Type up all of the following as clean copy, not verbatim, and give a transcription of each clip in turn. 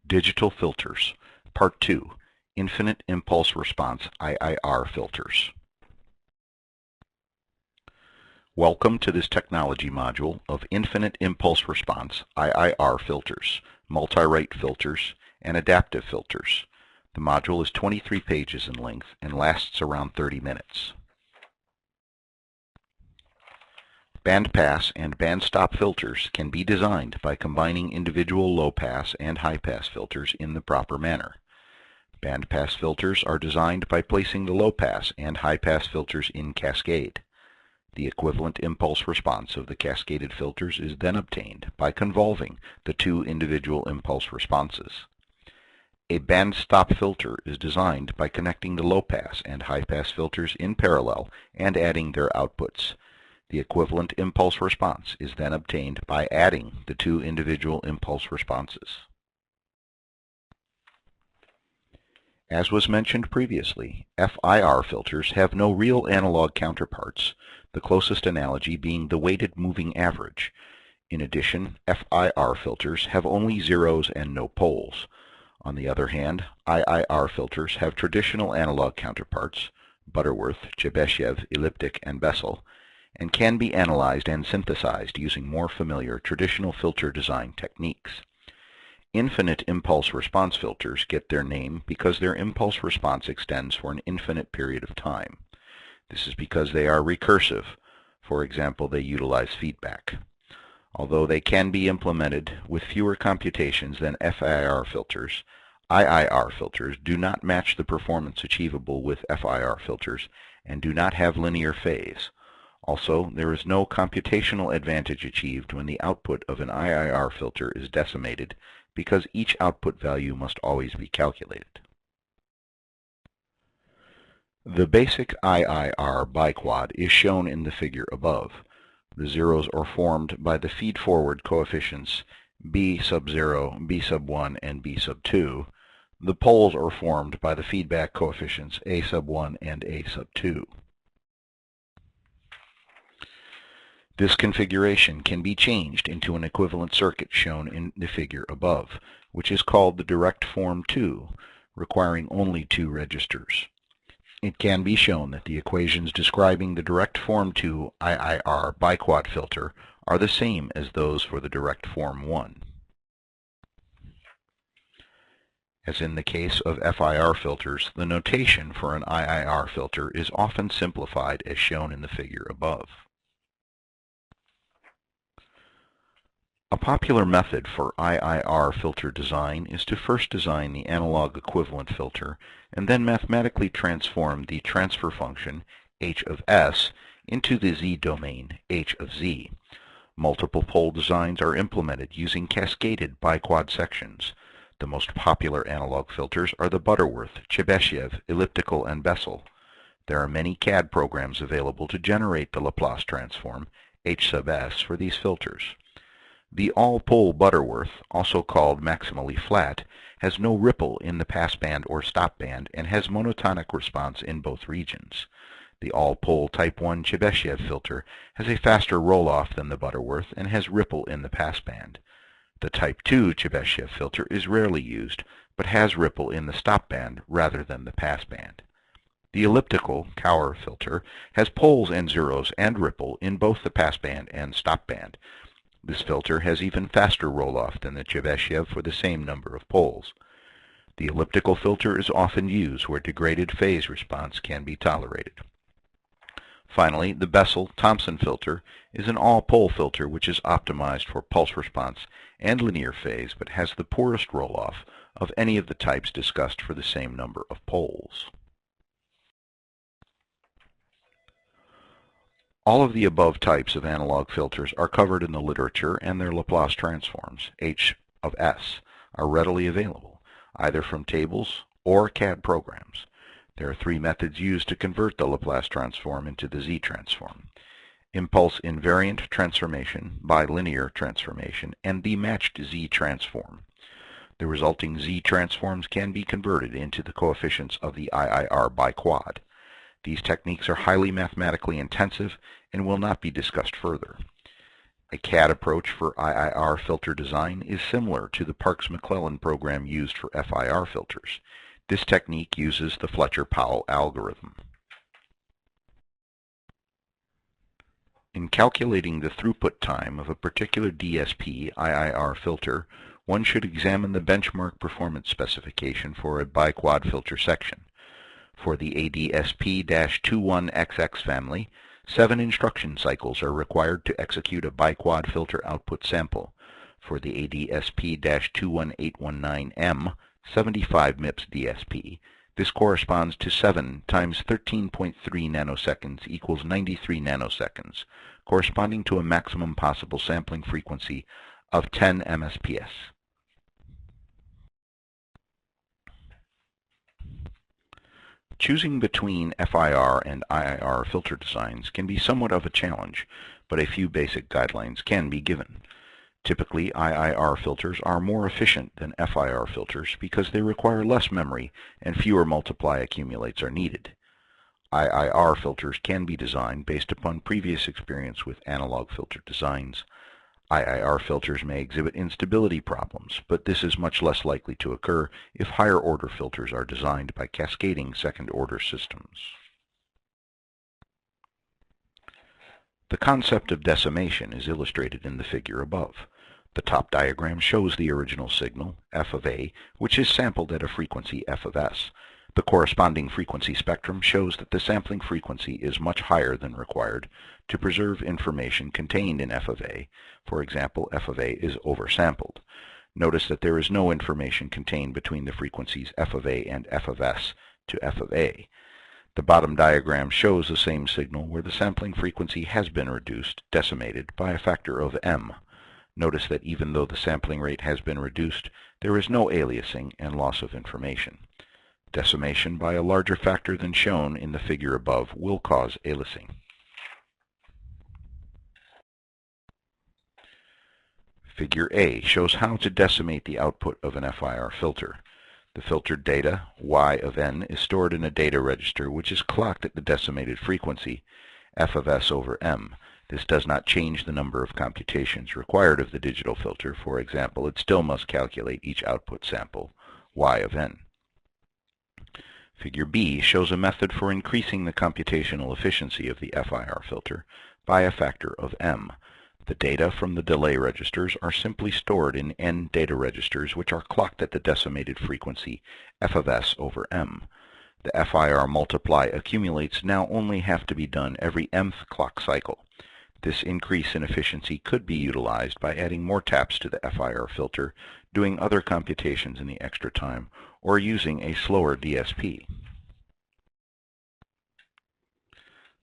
Digital Filters, Part 2, Infinite Impulse Response IIR Filters. Welcome to this technology module of Infinite Impulse Response IIR Filters, Multi-Rate Filters, and Adaptive Filters. The module is 23 pages in length and lasts around 30 minutes. Bandpass and Bandstop filters can be designed by combining individual low-pass and high-pass filters in the proper manner. Bandpass filters are designed by placing the low-pass and high-pass filters in cascade. The equivalent impulse response of the cascaded filters is then obtained by convolving the two individual impulse responses. A bandstop filter is designed by connecting the low-pass and high-pass filters in parallel and adding their outputs. The equivalent impulse response is then obtained by adding the two individual impulse responses. As was mentioned previously, FIR filters have no real analog counterparts, the closest analogy being the weighted moving average. In addition, FIR filters have only zeros and no poles. On the other hand, IIR filters have traditional analog counterparts, Butterworth, Chebyshev, elliptic, and Bessel, and can be analyzed and synthesized using more familiar traditional filter design techniques. Infinite impulse response filters get their name because their impulse response extends for an infinite period of time. This is because they are recursive. For example, they utilize feedback. Although they can be implemented with fewer computations than FIR filters, IIR filters do not match the performance achievable with FIR filters and do not have linear phase. Also, there is no computational advantage achieved when the output of an IIR filter is decimated because each output value must always be calculated. The basic IIR biquad is shown in the figure above. The zeros are formed by the feed-forward coefficients B sub 0, B sub 1, and B sub 2. The poles are formed by the feedback coefficients A sub 1 and A sub 2. This configuration can be changed into an equivalent circuit shown in the figure above, which is called the direct form 2, requiring only 2 registers. It can be shown that the equations describing the direct form 2 IIR biquad filter are the same as those for the direct form 1. As in the case of FIR filters, the notation for an IIR filter is often simplified as shown in the figure above. A popular method for IIR filter design is to first design the analog equivalent filter and then mathematically transform the transfer function h of s into the z-domain h of z. Multiple pole designs are implemented using cascaded biquad sections. The most popular analog filters are the Butterworth, Chebyshev, elliptical, and Bessel. There are many CAD programs available to generate the Laplace transform h sub s for these filters. The all-pole Butterworth, also called maximally flat, has no ripple in the passband or stopband and has monotonic response in both regions. The all-pole Type 1 Chebyshev filter has a faster roll-off than the Butterworth and has ripple in the passband. The Type 2 Chebyshev filter is rarely used, but has ripple in the stopband rather than the passband. The elliptical Cauer filter has poles and zeros and ripple in both the passband and stopband. This filter has even faster roll-off than the Chebyshev for the same number of poles. The elliptical filter is often used where degraded phase response can be tolerated. Finally, the Bessel-Thomson filter is an all-pole filter which is optimized for pulse response and linear phase but has the poorest roll-off of any of the types discussed for the same number of poles. All of the above types of analog filters are covered in the literature, and their Laplace transforms, h of s, are readily available, either from tables or CAD programs. There are 3 methods used to convert the Laplace transform into the z-transform: impulse invariant transformation, bilinear transformation, and the matched z-transform. The resulting z-transforms can be converted into the coefficients of the IIR biquad. These techniques are highly mathematically intensive and will not be discussed further. A CAD approach for IIR filter design is similar to the Parks-McClellan program used for FIR filters. This technique uses the Fletcher-Powell algorithm. In calculating the throughput time of a particular DSP IIR filter, one should examine the benchmark performance specification for a biquad filter section. For the ADSP-21XX family, 7 instruction cycles are required to execute a biquad filter output sample. For the ADSP-21819M, 75 MIPS DSP, this corresponds to 7 times 13.3 nanoseconds equals 93 nanoseconds, corresponding to a maximum possible sampling frequency of 10 MSPS. Choosing between FIR and IIR filter designs can be somewhat of a challenge, but a few basic guidelines can be given. Typically, IIR filters are more efficient than FIR filters because they require less memory and fewer multiply accumulates are needed. IIR filters can be designed based upon previous experience with analog filter designs. IIR filters may exhibit instability problems, but this is much less likely to occur if higher-order filters are designed by cascading second-order systems. The concept of decimation is illustrated in the figure above. The top diagram shows the original signal, f of a, which is sampled at a frequency f of s. The corresponding frequency spectrum shows that the sampling frequency is much higher than required to preserve information contained in f of a. For example, f of a is oversampled. Notice that there is no information contained between the frequencies f of a and f of s to f of a. The bottom diagram shows the same signal where the sampling frequency has been reduced, decimated, by a factor of m. Notice that even though the sampling rate has been reduced, there is no aliasing and loss of information. Decimation by a larger factor than shown in the figure above will cause aliasing. Figure A shows how to decimate the output of an FIR filter. The filtered data, y of n, is stored in a data register which is clocked at the decimated frequency, f of s over m. This does not change the number of computations required of the digital filter. For example, it still must calculate each output sample, y of n. Figure B shows a method for increasing the computational efficiency of the FIR filter by a factor of m. The data from the delay registers are simply stored in n data registers which are clocked at the decimated frequency f of s over m. The FIR multiply accumulates now only have to be done every mth clock cycle. This increase in efficiency could be utilized by adding more taps to the FIR filter, doing other computations in the extra time, or using a slower DSP.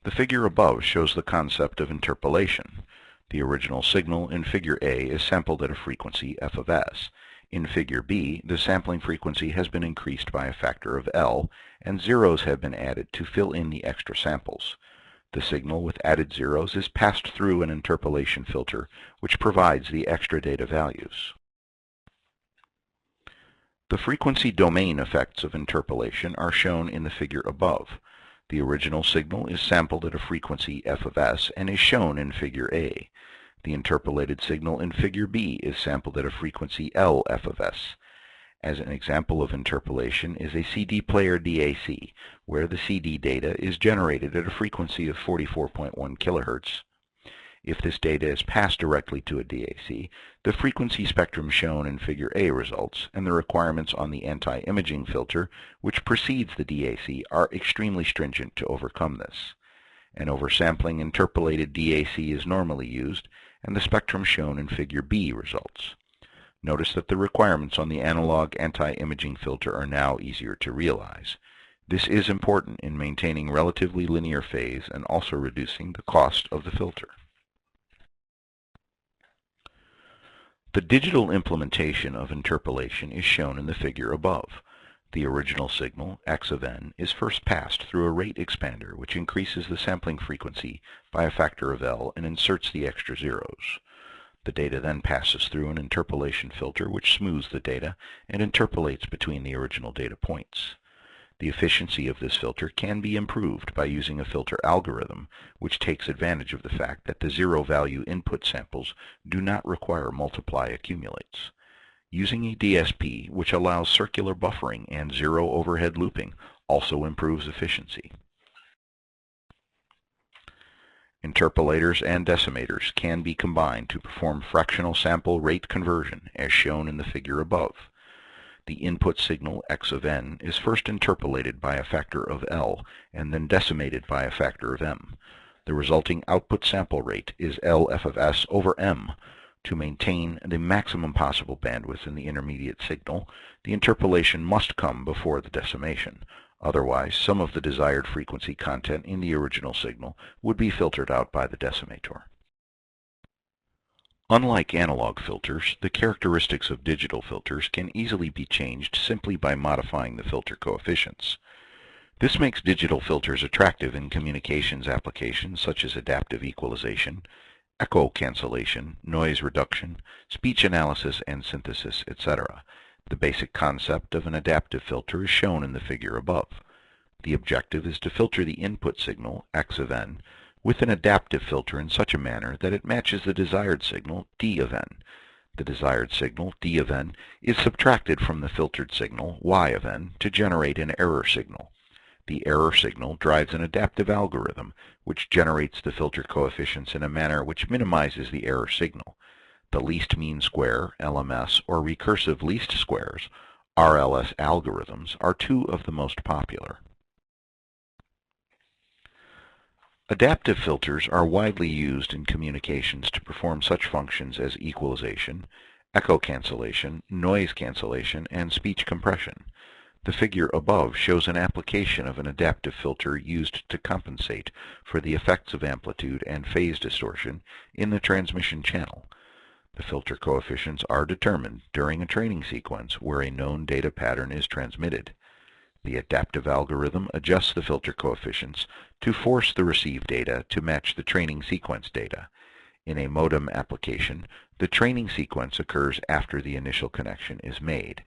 The figure above shows the concept of interpolation. The original signal in figure A is sampled at a frequency f of s. In figure B, the sampling frequency has been increased by a factor of L, and zeros have been added to fill in the extra samples. The signal with added zeros is passed through an interpolation filter, which provides the extra data values. The frequency domain effects of interpolation are shown in the figure above. The original signal is sampled at a frequency f of s and is shown in figure A. The interpolated signal in figure B is sampled at a frequency L f of s. As an example of interpolation is a CD player DAC, where the CD data is generated at a frequency of 44.1 kHz. If this data is passed directly to a DAC, the frequency spectrum shown in figure A results, and the requirements on the anti-imaging filter, which precedes the DAC, are extremely stringent to overcome this. An oversampling interpolated DAC is normally used, and the spectrum shown in figure B results. Notice that the requirements on the analog anti-imaging filter are now easier to realize. This is important in maintaining relatively linear phase and also reducing the cost of the filter. The digital implementation of interpolation is shown in the figure above. The original signal, x of n, is first passed through a rate expander which increases the sampling frequency by a factor of L and inserts the extra zeros. The data then passes through an interpolation filter which smooths the data and interpolates between the original data points. The efficiency of this filter can be improved by using a filter algorithm which takes advantage of the fact that the zero-value input samples do not require multiply accumulates. Using a DSP which allows circular buffering and zero overhead looping also improves efficiency. Interpolators and decimators can be combined to perform fractional sample rate conversion as shown in the figure above. The input signal x of n is first interpolated by a factor of L and then decimated by a factor of m. The resulting output sample rate is L f of s over m. To maintain the maximum possible bandwidth in the intermediate signal, the interpolation must come before the decimation. Otherwise, some of the desired frequency content in the original signal would be filtered out by the decimator. Unlike analog filters, the characteristics of digital filters can easily be changed simply by modifying the filter coefficients. This makes digital filters attractive in communications applications such as adaptive equalization, echo cancellation, noise reduction, speech analysis and synthesis, etc. The basic concept of an adaptive filter is shown in the figure above. The objective is to filter the input signal, x of n, with an adaptive filter in such a manner that it matches the desired signal, d of n. The desired signal, d of n, is subtracted from the filtered signal, y of n, to generate an error signal. The error signal drives an adaptive algorithm which generates the filter coefficients in a manner which minimizes the error signal. The least mean square, LMS, or recursive least squares, RLS algorithms are two of the most popular. Adaptive filters are widely used in communications to perform such functions as equalization, echo cancellation, noise cancellation, and speech compression. The figure above shows an application of an adaptive filter used to compensate for the effects of amplitude and phase distortion in the transmission channel. The filter coefficients are determined during a training sequence where a known data pattern is transmitted. The adaptive algorithm adjusts the filter coefficients to force the received data to match the training sequence data. In a modem application, the training sequence occurs after the initial connection is made.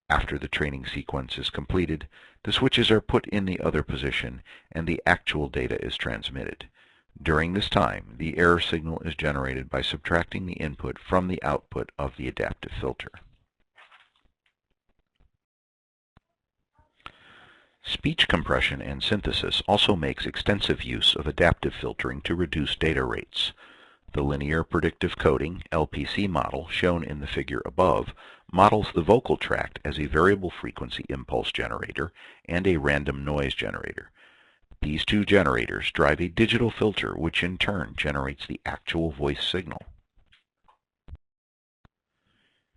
After the training sequence is completed, the switches are put in the other position and the actual data is transmitted. During this time, the error signal is generated by subtracting the input from the output of the adaptive filter. Speech compression and synthesis also makes extensive use of adaptive filtering to reduce data rates. The linear predictive coding LPC model shown in the figure above models the vocal tract as a variable frequency impulse generator and a random noise generator. These two generators drive a digital filter which in turn generates the actual voice signal.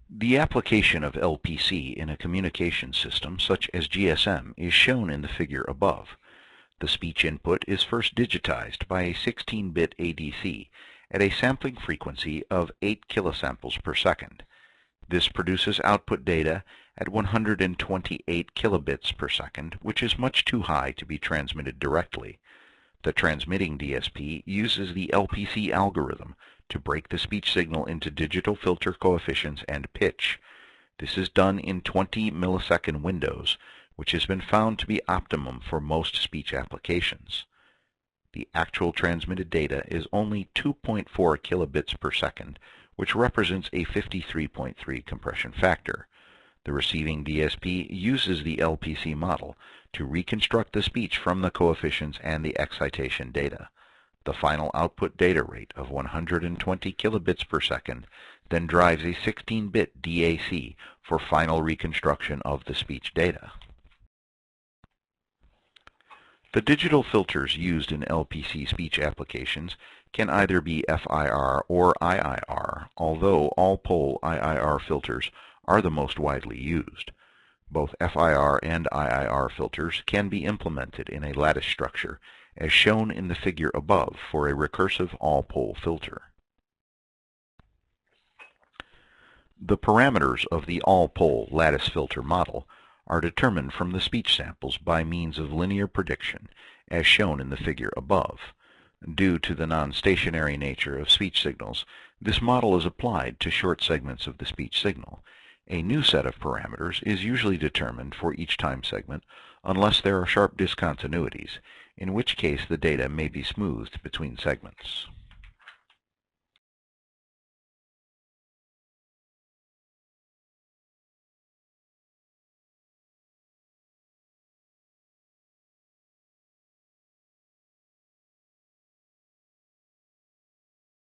The application of LPC in a communication system such as GSM is shown in the figure above. The speech input is first digitized by a 16-bit ADC at a sampling frequency of 8 kilosamples per second. This produces output data at 128 kilobits per second, which is much too high to be transmitted directly. The transmitting DSP uses the LPC algorithm to break the speech signal into digital filter coefficients and pitch. This is done in 20 millisecond windows, which has been found to be optimum for most speech applications. The actual transmitted data is only 2.4 kilobits per second, which represents a 53.3 compression factor. The receiving DSP uses the LPC model to reconstruct the speech from the coefficients and the excitation data. The final output data rate of 120 kilobits per second then drives a 16-bit DAC for final reconstruction of the speech data. The digital filters used in LPC speech applications can either be FIR or IIR, although all-pole IIR filters are the most widely used. Both FIR and IIR filters can be implemented in a lattice structure, as shown in the figure above for a recursive all-pole filter. The parameters of the all-pole lattice filter model are determined from the speech samples by means of linear prediction, as shown in the figure above. Due to the non-stationary nature of speech signals, this model is applied to short segments of the speech signal. A new set of parameters is usually determined for each time segment unless there are sharp discontinuities, in which case the data may be smoothed between segments.